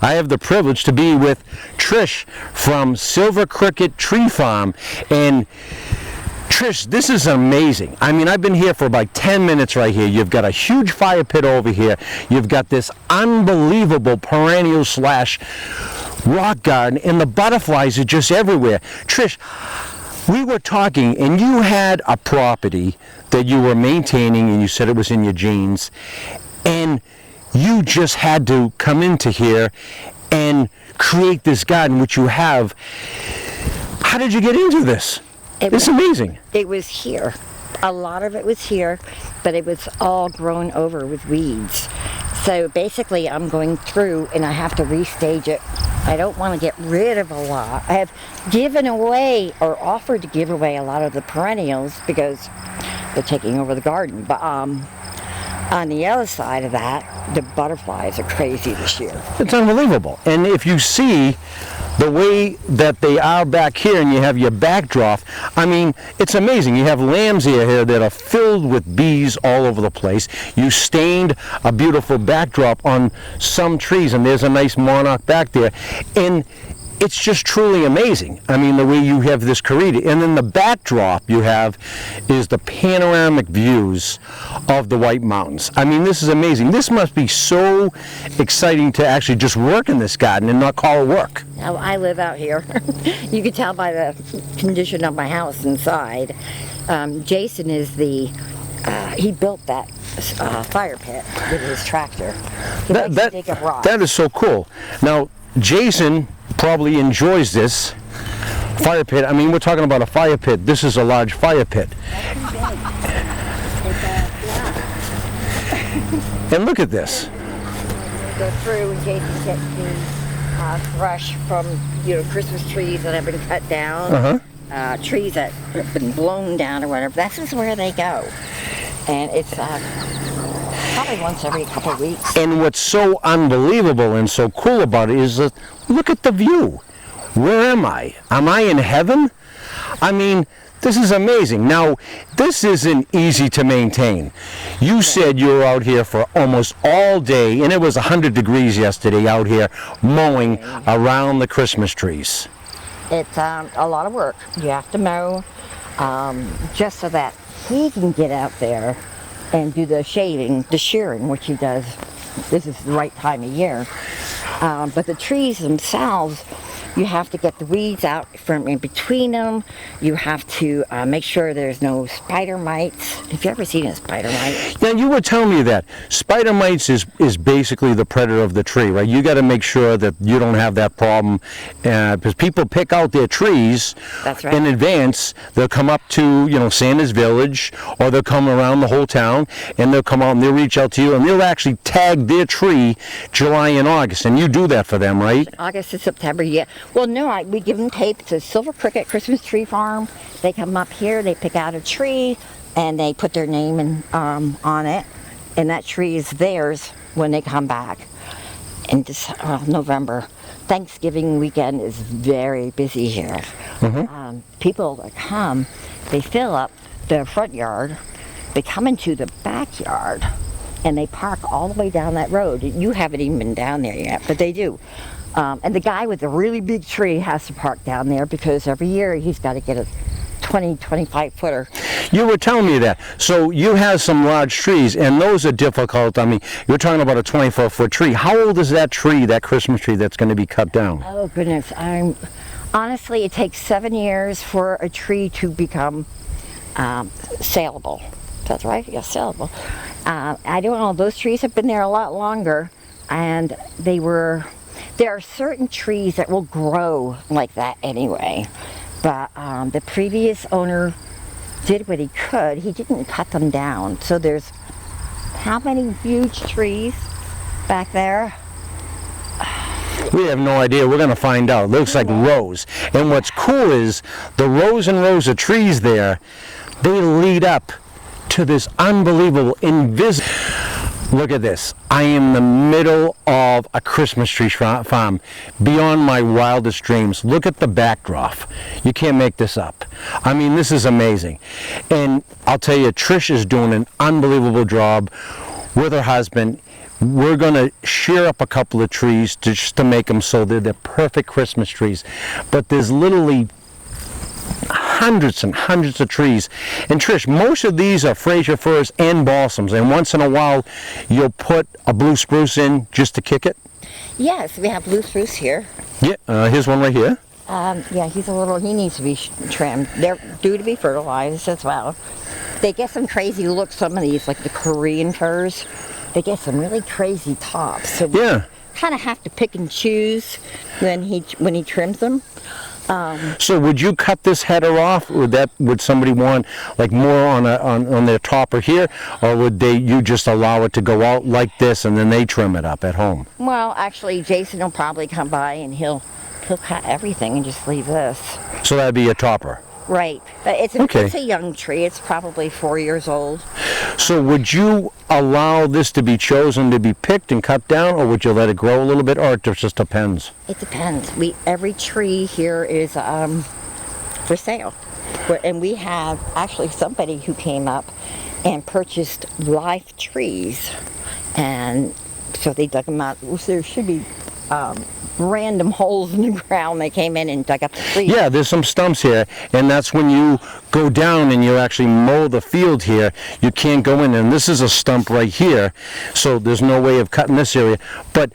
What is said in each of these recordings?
I have the privilege to be with Trish from Silver Cricket Tree Farm. And Trish, this is amazing. I mean, I've been here for about 10 minutes right here. You've got a huge fire pit over here. You've got this unbelievable perennial slash rock garden, and the butterflies are just everywhere. Trish, we were talking, and you had a property that you were maintaining, and you said it was in your genes, and you just had to come into here and create this garden, which you have. How did you get into this? It's amazing. It was here. A lot of it was here, but it was all grown over with weeds. So basically I'm going through and I have to restage it. I don't want to get rid of a lot. I have given away or offered to give away a lot of the perennials because they're taking over the garden. But on the other side of that, the butterflies are crazy this year. It's unbelievable. And if you see the way that they are back here and you have your backdrop, I mean, it's amazing. You have lambs here that are filled with bees all over the place. You stained a beautiful backdrop on some trees, and there's a nice monarch back there. And it's just truly amazing. I mean, the way you have this created. And then the backdrop you have is the panoramic views of the White Mountains. I mean, this is amazing. This must be so exciting to actually just work in this garden and not call it work. Now, I live out here. You can tell by the condition of my house inside. Jason is he built that fire pit with his tractor. He likes to dig up rocks. That is so cool. Now, Jason probably enjoys this fire pit. I mean, we're talking about a fire pit. This is a large fire pit. And look at this. Go through and Jason gets the brush from Christmas trees that have been cut down, trees that have been blown down or whatever. This is where they go, and it's probably once every couple of weeks. And what's so unbelievable and so cool about it is that look at the view. Where am I? Am I in heaven? I mean, this is amazing. Now, this isn't easy to maintain. You said you were out here for almost all day, and it was 100 degrees yesterday out here mowing around the Christmas trees. It's a lot of work. You have to mow just so that he can get out there and do the shading, the shearing, which he does. This is the right time of year. But the trees themselves, you have to get the weeds out from in between them. You have to make sure there's no spider mites. Have you ever seen a spider mite? Yeah, you were telling me that. Spider mites is basically the predator of the tree, right? You got to make sure that you don't have that problem because people pick out their trees. That's right. In advance. They'll come up to, Santa's Village, or they'll come around the whole town, and they'll come out and they'll reach out to you, and they'll actually tag their tree July and August, and you do that for them, right? August to September, yeah. Well, no, we give them tape. It's a Silver Cricket Christmas Tree Farm. They come up here, they pick out a tree, and they put their name on it, and that tree is theirs when they come back in November. Thanksgiving weekend is very busy here. People that come, they fill up their front yard, they come into the backyard, and they park all the way down that road. You haven't even been down there yet, but they do. And the guy with the really big tree has to park down there because every year he's got to get a 25 footer. You were telling me that. So you have some large trees, and those are difficult. I mean, you're talking about a 24-foot tree. How old is that tree, that Christmas tree that's going to be cut down? Oh, goodness. Honestly, it takes 7 years for a tree to become saleable. That's right? Yeah, saleable. I don't know. Those trees have been there a lot longer, and there are certain trees that will grow like that anyway. But the previous owner did what he could. He didn't cut them down. So there's how many huge trees back there? We have no idea. We're going to find out. It looks like rows. And what's cool is the rows and rows of trees there, they lead up to this unbelievable invisible. Look at this. I am in the middle of a Christmas tree farm, beyond my wildest dreams. Look at the backdrop. You can't make this up. I mean, this is amazing. And I'll tell you, Trish is doing an unbelievable job with her husband. we're going to shear up a couple of trees just to make them so they're the perfect Christmas trees. But there's literally hundreds and hundreds of trees. And Trish, most of these are Fraser firs and balsams, and once in a while you'll put a blue spruce in just to kick it? Yes, we have blue spruce here. Yeah, here's one right here. Yeah, he needs to be trimmed. They're due to be fertilized as well. They get some crazy looks, some of these, like the Korean firs. They get some really crazy tops. So we kind of have to pick and choose when he trims them. So would you cut this header off? Would somebody want like more on their topper here, or would you just allow it to go out like this and then they trim it up at home? Well, actually, Jason will probably come by and he'll cut everything and just leave this. So that'd be a topper. Right. It's a young tree. It's probably 4 years old. So would you allow this to be chosen to be picked and cut down, or would you let it grow a little bit, or it just depends? It depends. Every tree here is for sale. And we have actually somebody who came up and purchased live trees. And so they dug them out. There should be random holes in the ground. They came in and dug up the trees. Yeah, there's some stumps here, and that's when you go down and you actually mow the field here. You can't go in, and this is a stump right here, so there's no way of cutting this area. But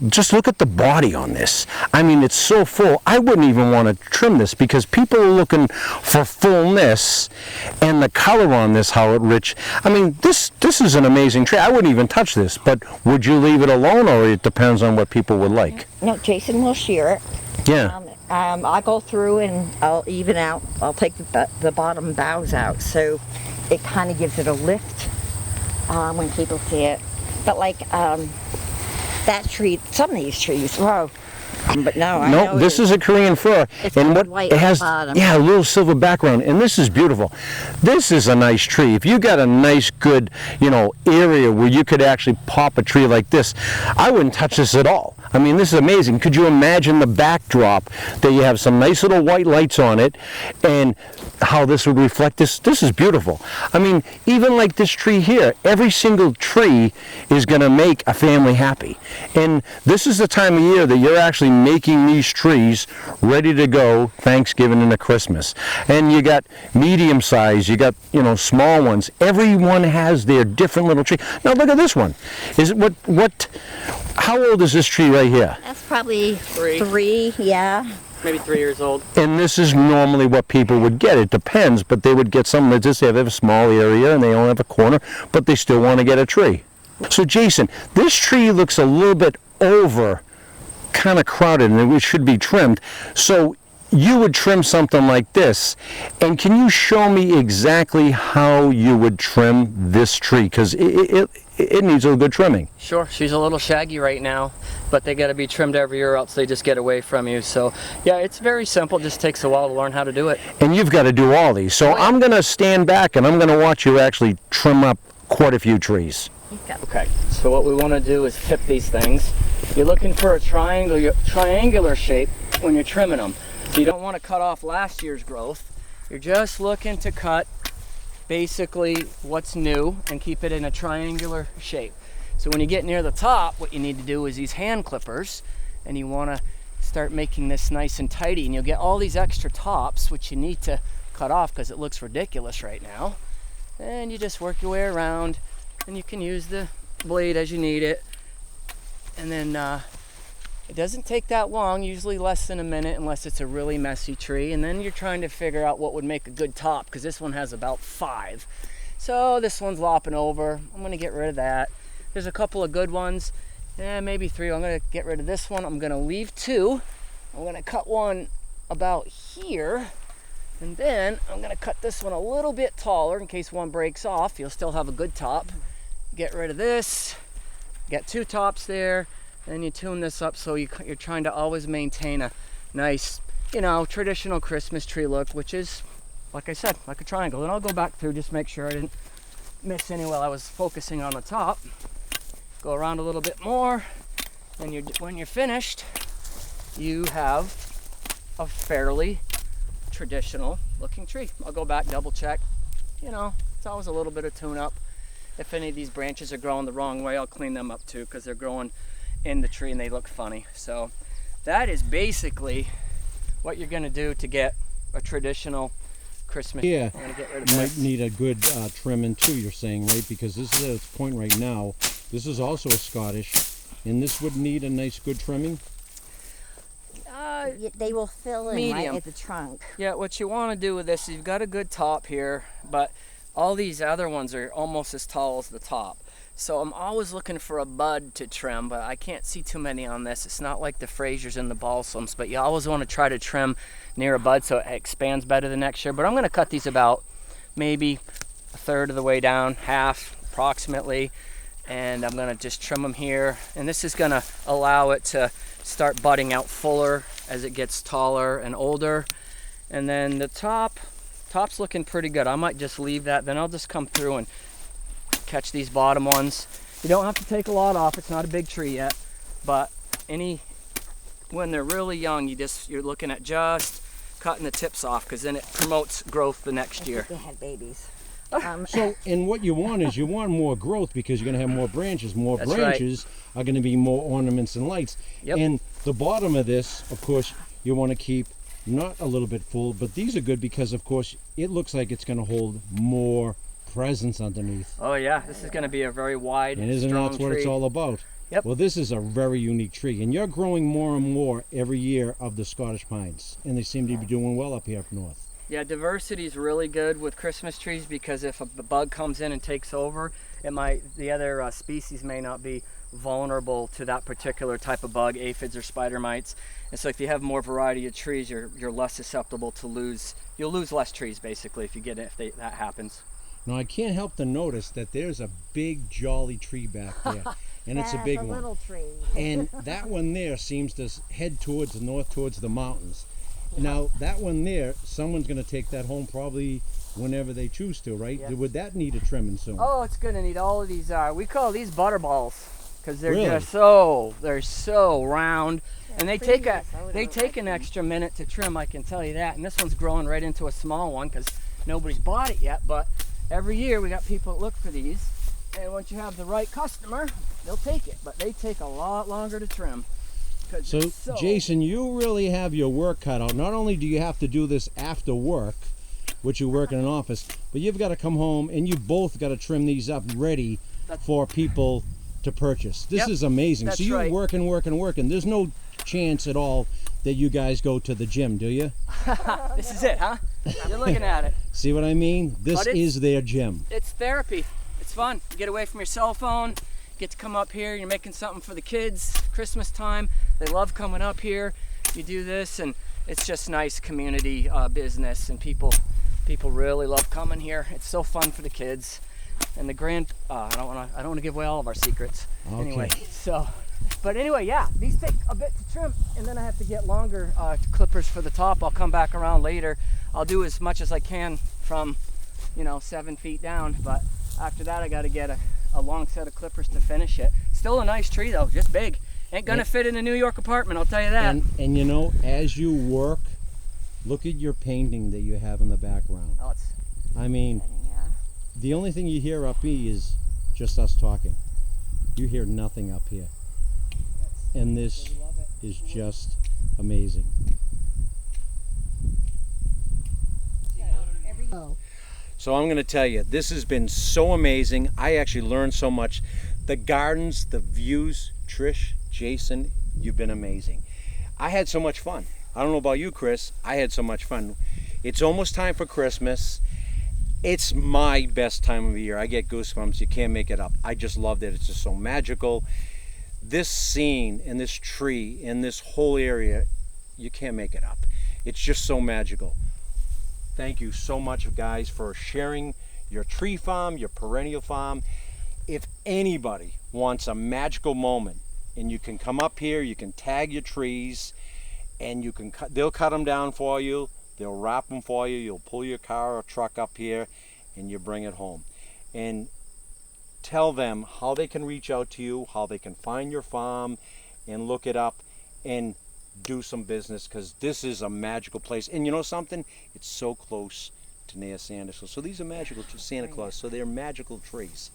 just look at the body on this. I mean, it's so full. I wouldn't even want to trim this because people are looking for fullness, and the color on this, Howard Rich. I mean, this is an amazing tree. I wouldn't even touch this, but would you leave it alone, or it depends on what people would like? No, Jason will shear it. Yeah. I'll go through and I'll even out. I'll take the bottom boughs out, so it kind of gives it a lift when people see it. But like that tree, some of these trees, whoa. But no, this is a Korean fir, and white it has, bottom. a little silver background, and this is beautiful. This is a nice tree. If you got a nice, good, area where you could actually pop a tree like this, I wouldn't touch this at all. I mean, this is amazing. Could you imagine the backdrop that you have some nice little white lights on it, and how this would reflect this? This is beautiful. I mean, even like this tree here, every single tree is going to make a family happy, and this is the time of year that you're actually making these trees ready to go Thanksgiving into Christmas. And you got medium size, you got small ones. Everyone has their different little tree. Now look at this one. Is it how old is this tree right here? That's probably three, yeah. Maybe 3 years old. And this is normally what people would get. It depends, but they would get something that just have a small area and they only have a corner, but they still want to get a tree. So Jason, this tree looks a little bit kind of crowded, and it should be trimmed. So you would trim something like this, and can you show me exactly how you would trim this tree? Because it needs a good trimming. Sure, she's a little shaggy right now, but they got to be trimmed every year, else they just get away from you. So yeah, it's very simple. It just takes a while to learn how to do it. And you've got to do all these. So I'm going to stand back and I'm going to watch you actually trim up quite a few trees. Okay, so what we want to do is tip these things. You're looking for a triangular shape when you're trimming them. So you don't want to cut off last year's growth. You're just looking to cut basically what's new and keep it in a triangular shape. So when you get near the top, what you need to do is these hand clippers, and you want to start making this nice and tidy, and you'll get all these extra tops which you need to cut off because it looks ridiculous right now. And you just work your way around, and you can use the blade as you need it. And then it doesn't take that long, usually less than a minute, unless it's a really messy tree. And then you're trying to figure out what would make a good top, because this one has about 5. So this one's lopping over. I'm going to get rid of that. There's a couple of good ones, maybe 3. I'm going to get rid of this one. I'm going to leave 2. I'm going to cut one about here, and then I'm going to cut this one a little bit taller in case one breaks off. You'll still have a good top. Get rid of this. Get 2 tops there, and you tune this up so you're trying to always maintain a nice, traditional Christmas tree look, which is, like I said, like a triangle. And I'll go back through, just make sure I didn't miss any while I was focusing on the top. Go around a little bit more, and when you're finished, you have a fairly traditional looking tree. I'll go back, double check. It's always a little bit of tune up. if any of these branches are growing the wrong way, I'll clean them up too, because they're growing in the tree and they look funny. So that is basically what you're gonna do to get a traditional Christmas. Yeah, I'm gonna get rid of might this. need a good trimming too, you're saying, right? Because this is at its point right now. This is also a Scottish, and this would need a nice good trimming. They will fill in Medium. right at the trunk. Yeah, what you want to do with this, you've got a good top here, but all these other ones are almost as tall as the top. So I'm always looking for a bud to trim, but I can't see too many on this. It's not like the Frasers and the balsams, but you always want to try to trim near a bud so it expands better the next year. But I'm going to cut these about maybe a third of the way down, half approximately, and I'm going to just trim them here. And this is going to allow it to start budding out fuller as it gets taller and older. And then the top's looking pretty good. I might just leave that, then I'll just come through and catch these bottom ones. You don't have to take a lot off, it's not a big tree yet, but when they're really young, you're looking at just cutting the tips off, because then it promotes growth the next year. They had babies. So, and what you want is you want more growth, because you're going to have more branches. More That's right. branches are going to be more ornaments and lights. Yep. And the bottom of this, of course, you want to keep not a little bit full, but these are good because, of course, it looks like it's going to hold more presence underneath. Oh yeah, this is going to be a very wide, And isn't strong that what tree. it's all about? Yep. Well, this is a very unique tree, and you're growing more and more every year of the Scottish pines, and they seem to be doing well up here up north. Yeah, diversity is really good with Christmas trees, because if a bug comes in and takes over, the other species may not be vulnerable to that particular type of bug, aphids or spider mites. And so if you have more variety of trees, you're less susceptible to you'll lose less trees basically if that happens. Now, I can't help to notice that there's a big jolly tree back there, and it's a big one. Little tree. And that one there seems to head towards the north, towards the mountains. Now, that one there, someone's going to take that home probably whenever they choose to, right? Yeah. Would that need a trimming soon? Oh, it's going to need all of these. We call these butterballs, because they're Really? just they're so round, and they take an extra minute to trim. I can tell you that. And this one's growing right into a small one because nobody's bought it yet. But every year we got people that look for these, and once you have the right customer, they'll take it. But they take a lot longer to trim. So, Jason, you really have your work cut out. Not only do you have to do this after work, which you work in an office, but you've got to come home and you both got to trim these up ready for people to purchase. This Yep, is amazing. that's So you're right. working. There's no chance at all that you guys go to the gym, do you? This is it, huh? You're looking at it. See what I mean? This But it's- is their gym. It's therapy. It's fun. You get away from your cell phone, get to come up here, you're making something for the kids, Christmas time. They love coming up here. You do this, and it's just nice community business, and people really love coming here. It's so fun for the kids. And the I don't want to give away all of our secrets. Okay. Anyway, but anyway, yeah, these take a bit to trim, and then I have to get longer clippers for the top. I'll come back around later. I'll do as much as I can from, 7 feet down, but after that I got to get a long set of clippers to finish it. Still a nice tree though, just big. Ain't gonna fit in a New York apartment, I'll tell you that. And as you work, look at your painting that you have in the background. Oh, it's I mean, Yeah. the only thing you hear up here is just us talking. You hear nothing up here. And this is just amazing. So I'm going to tell you, this has been so amazing. I actually learned so much. The gardens, the views, Trish, Jason, you've been amazing. I had so much fun. I don't know about you, Chris. I had so much fun. It's almost time for Christmas. It's my best time of the year. I get goosebumps. You can't make it up. I just loved it. It's just so magical. This scene and this tree and this whole area, you can't make it up. It's just so magical. Thank you so much, guys, for sharing your tree farm, your perennial farm. If anybody wants a magical moment, and you can come up here, you can tag your trees, and they'll cut them down for you. They'll wrap them for you. You'll pull your car or truck up here, and you bring it home. And tell them how they can reach out to you, how they can find your farm, and look it up, and do some business, because this is a magical place. And you know something? It's so close to Nea Sanderson. So these are magical to Santa Claus. So they're magical trees.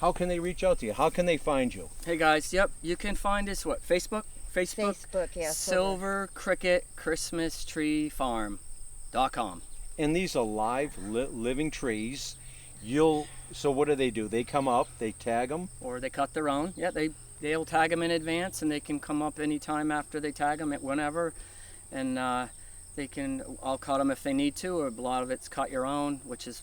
how can they reach out to you? How can they find you? Hey guys, yep, you can find us Facebook, Facebook, yeah. Silver Cricket Christmas Tree Farm.com. And these are live, living trees. So what do? They come up, they tag them. Or they cut their own. Yeah, they'll tag them in advance, and they can come up anytime after they tag them, whenever, and I'll cut them if they need to, or a lot of it's cut your own, which is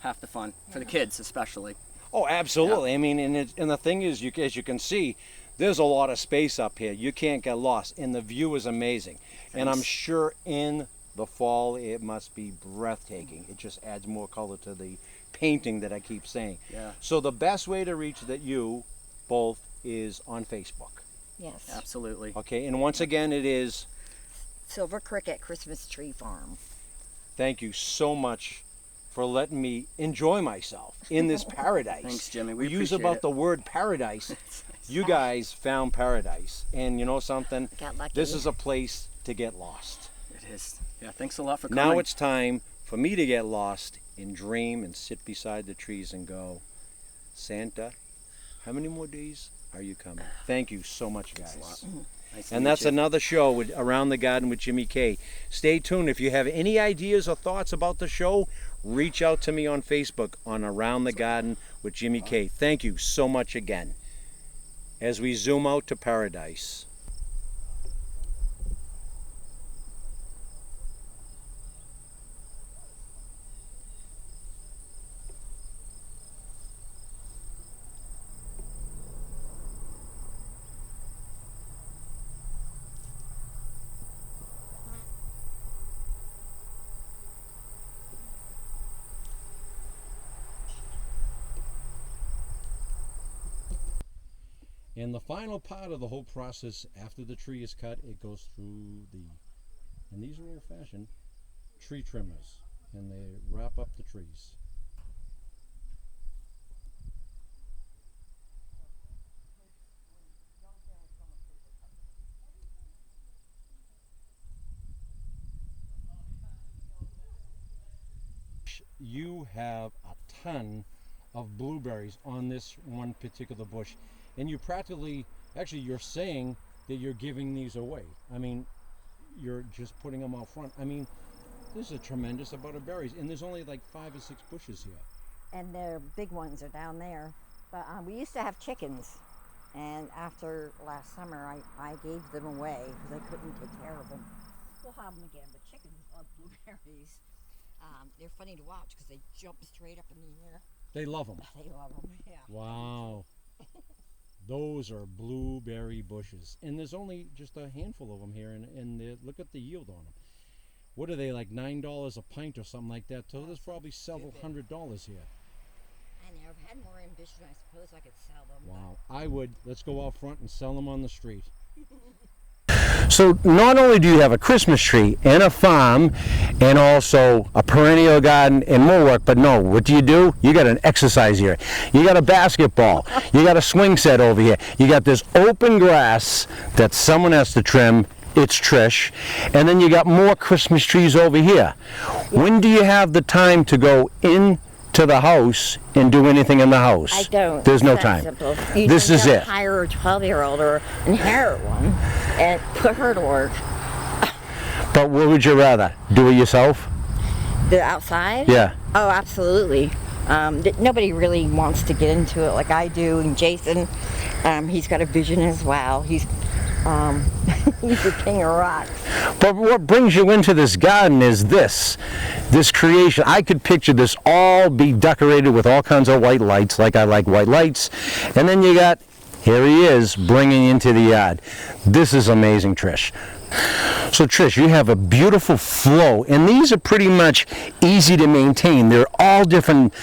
half the fun for the kids especially. Oh, absolutely. Yeah. I mean, and the thing is, as you can see, there's a lot of space up here. You can't get lost, and the view is amazing. Thanks. And I'm sure in the fall it must be breathtaking. It just adds more color to the painting that I keep saying. Yeah. So the best way to reach you both is on Facebook. Yes. Absolutely. Okay, and once again, it is Silver Cricket Christmas Tree Farm. Thank you so much for letting me enjoy myself in this paradise. Thanks, Jimmy. We use about the word paradise. You guys found paradise, and you know something? Got lucky. This is a place to get lost. It is. Yeah, thanks a lot for coming. Now it's time for me to get lost and dream and sit beside the trees and go, Santa, how many more days are you coming? Thank you so much, guys. Nice to and meet that's you. another show with Around the Garden with Jimmy K. Stay tuned. If you have any ideas or thoughts about the show, reach out to me on Facebook on Around the Garden with Jimmy K. Thank you so much again. As we zoom out to paradise. And the final part of the whole process, after the tree is cut, it goes through and these are old-fashioned, tree trimmers. And they wrap up the trees. You have a ton of blueberries on this one particular bush. And you you're saying that you're giving these away. I mean, you're just putting them out front. I mean, there's a tremendous amount of berries, and there's only like 5 or 6 bushes here. And their big ones are down there. But we used to have chickens, and after last summer, I gave them away because I couldn't take care of them. We'll have them again, but chickens love blueberries. They're funny to watch because they jump straight up in the air. They love them. They love them, yeah. Wow. Those are blueberry bushes, and there's only just a handful of them here, and look at the yield on them. What are they, like $9 a pint or something like that? So there's probably several $100s here. I know, I've had more ambition. I suppose I could sell them. Wow, I would. Let's go out front and sell them on the street. So not only do you have a Christmas tree and a farm and also a perennial garden and more work, but no, what do? You got an exercise here. You got a basketball. You got a swing set over here. You got this open grass that someone has to trim. It's Trish. And then you got more Christmas trees over here. When do you have the time to go in to the house and do anything in the house? I don't. There's no time. Simple. This is it. Hire a 12-year-old or inherit one and put her to work. But what would you rather? Do it yourself? The outside? Yeah. Oh, absolutely. Nobody really wants to get into it like I do. And Jason, he's got a vision as well. He's the king of rocks. But what brings you into this garden is this creation. I could picture this all be decorated with all kinds of white lights, like I like white lights. And then you got, here he is, bringing into the yard. This is amazing, Trish. So Trish, you have a beautiful flow, and these are pretty much easy to maintain. They're all different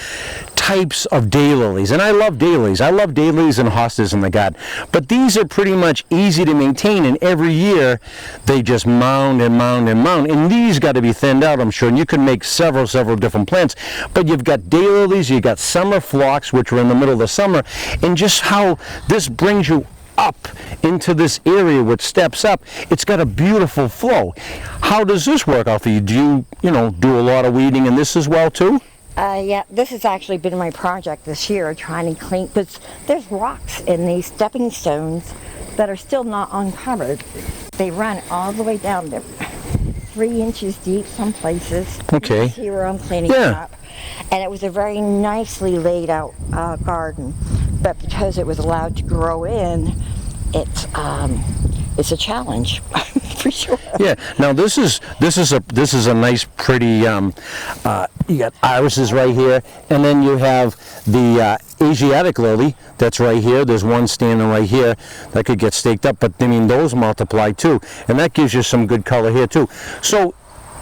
types of daylilies, and I love daylilies. I love daylilies and hostas in the garden, but these are pretty much easy to maintain, and every year they just mound and mound and mound, and these got to be thinned out, I'm sure, and you can make several different plants. But you've got daylilies, you've got summer phlox, which are in the middle of the summer, and just how this brings you up into this area which steps up, it's got a beautiful flow. How does this work out for you? Do you do a lot of weeding in this as well too? Yeah, this has actually been my project this year, trying to clean, because there's rocks in these stepping stones that are still not uncovered. They run all the way down there, 3 inches deep some places. Okay. You see where I'm cleaning Yeah. up. And it was a very nicely laid out garden, but because it was allowed to grow in, it's a challenge for sure. Yeah. Now this is a nice, pretty. You got irises right here, and then you have the Asiatic lily that's right here. There's one standing right here that could get staked up, but I mean those multiply too, and that gives you some good color here too. So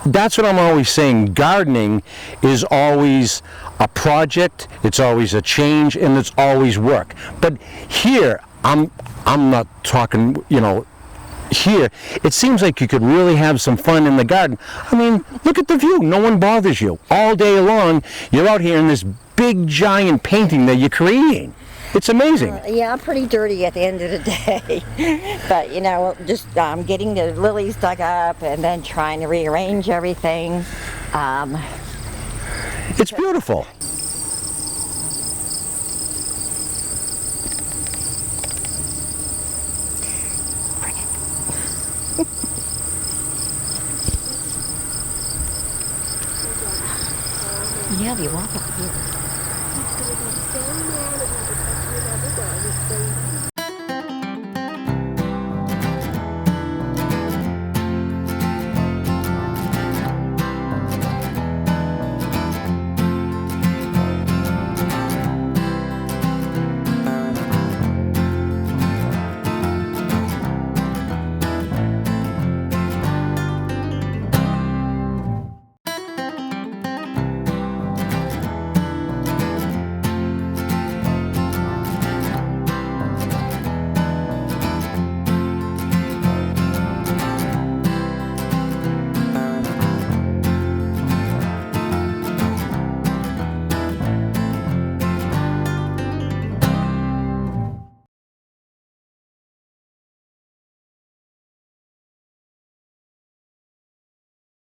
that's what I'm always saying. Gardening is always a project. It's always a change, and it's always work. But here, I'm not talking. Here, it seems like you could really have some fun in the garden. I mean, look at the view. No one bothers you. All day long, you're out here in this big, giant painting that you're creating. It's amazing. Yeah, I'm pretty dirty at the end of the day. But, just getting the lilies dug up and then trying to rearrange everything. It's beautiful. Yeah, if you walk up here.